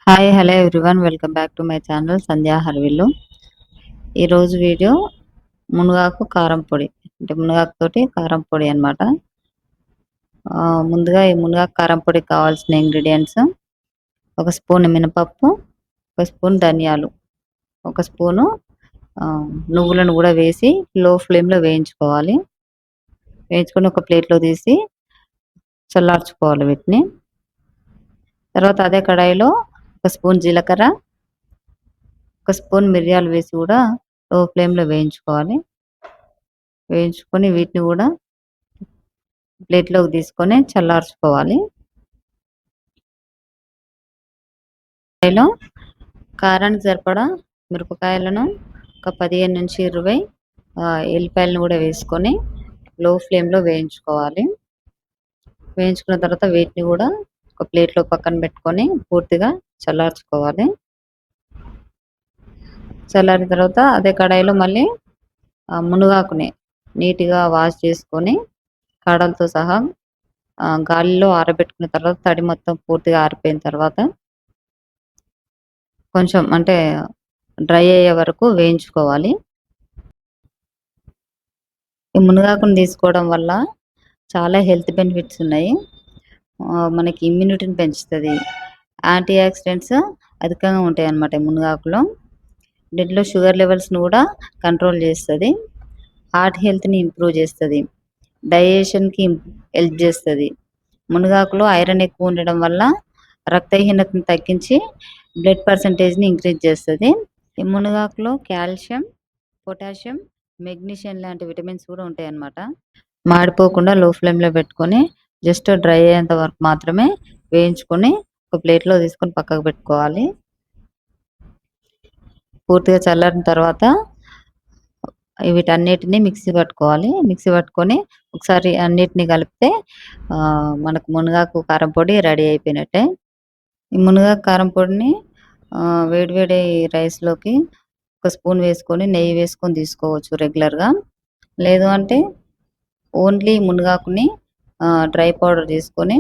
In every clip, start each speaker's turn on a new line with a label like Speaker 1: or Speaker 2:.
Speaker 1: Hi hello everyone welcome back to my channel Sandhya Harvillu. ఈరోజు video మునగాకు కారం పొడి అంటే మునగాకు తోటి కారం పొడి అనమాట. ముందుగా ఈ మునగాకు కారం పొడి కావాల్సిన ఇంగ్రీడియంట్స్: ఒక స్పూన్ మినపప్పు, ఒక స్పూన్ ధనియాలు, ఒక స్పూను నువ్వులను కూడా వేసి లో ఫ్లేమ్లో వేయించుకోవాలి. వేయించుకొని ఒక ప్లేట్లో తీసి చల్లార్చుకోవాలి వీటిని. తర్వాత అదే కడాయిలో ఒక స్పూన్ జీలకర్ర, ఒక స్పూన్ మిరియాలు వేసి కూడా లో ఫ్లేమ్లో వేయించుకోవాలి. వేయించుకొని వీటిని కూడా ప్లేట్లోకి తీసుకొని చల్లార్చుకోవాలి. కడాయిలో కారానికి సరిపడా మిరపకాయలను ఒక 15 నుంచి 20 ఎల్లిపాయలను కూడా వేసుకొని లో ఫ్లేమ్లో వేయించుకోవాలి. వేయించుకున్న తర్వాత వీటిని కూడా ఒక ప్లేట్లో పక్కన పెట్టుకొని పూర్తిగా చల్లార్చుకోవాలి. చల్లారిన తర్వాత అదే కడాయిలో మళ్ళీ మునగాకుని నీట్గా వాష్ చేసుకొని కాడలతో సహా గాలిలో ఆరబెట్టుకున్న తర్వాత తడి మొత్తం పూర్తిగా ఆరిపోయిన తర్వాత కొంచెం అంటే డ్రై అయ్యే వరకు వేయించుకోవాలి. ఈ మునగాకుని తీసుకోవడం వల్ల చాలా హెల్త్ బెనిఫిట్స్ ఉన్నాయి. మనకి ఇమ్యూనిటీని పెంచుతుంది. యాంటీ ఆక్సిడెంట్స్ అధికంగా ఉంటాయి అన్నమాట మునగాకులో. బ్లడ్లో షుగర్ లెవెల్స్ను కూడా కంట్రోల్ చేస్తుంది. హార్ట్ హెల్త్ని ఇంప్రూవ్ చేస్తుంది. డైజెషన్కి హెల్ప్ చేస్తుంది. మునగాకులో ఐరన్ ఎక్కువ ఉండడం వల్ల రక్తహీనతను తగ్గించి బ్లడ్ పర్సంటేజ్ని ఇంక్రీజ్ చేస్తుంది. ఈ మునగాకులో కాల్షియం, పొటాషియం, మెగ్నీషియం లాంటి విటమిన్స్ కూడా ఉంటాయి అన్నమాట. మాడిపోకుండా లో ఫ్లేమ్లో పెట్టుకొని జస్ట్ డ్రై అయ్యేంత వరకు మాత్రమే వేయించుకొని ఒక ప్లేట్లో తీసుకొని పక్కకు పెట్టుకోవాలి. పూర్తిగా చల్లారిన తర్వాత వీటన్నిటిని మిక్సీ పట్టుకోవాలి. మిక్సీ పట్టుకొని ఒకసారి అన్నిటిని కలిపితే మనకు మునగాకు కారం పొడి రెడీ అయిపోయినట్టే. ఈ మునగాకు కారం పొడిని వేడివేడి రైస్లోకి ఒక స్పూన్ వేసుకొని నెయ్యి వేసుకొని తీసుకోవచ్చు రెగ్యులర్గా. లేదు అంటే ఓన్లీ మునగాకుని డ్రై పౌడర్ చేసుకొని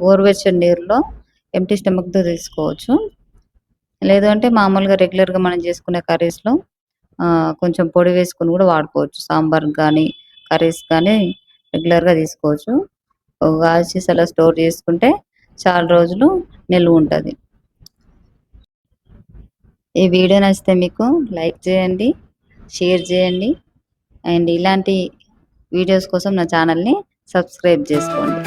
Speaker 1: గోరువెచ్చని నీరులో ఎంప్టీ స్టమక్తో తీసుకోవచ్చు. లేదు అంటే మామూలుగా రెగ్యులర్గా మనం చేసుకునే కర్రీస్లో కొంచెం పొడి వేసుకొని కూడా వాడుకోవచ్చు. సాంబార్ కానీ కర్రీస్ కానీ రెగ్యులర్గా తీసుకోవచ్చు. ఒక గాజు సీసాలో స్టోర్ చేసుకుంటే చాలా రోజులు నిల్వ ఉంటుంది. ఈ వీడియో నచ్చితే మీకు లైక్ చేయండి, షేర్ చేయండి అండ్ ఇలాంటి వీడియోస్ కోసం నా ఛానల్ని సబ్స్క్రైబ్ చేసుకోండి.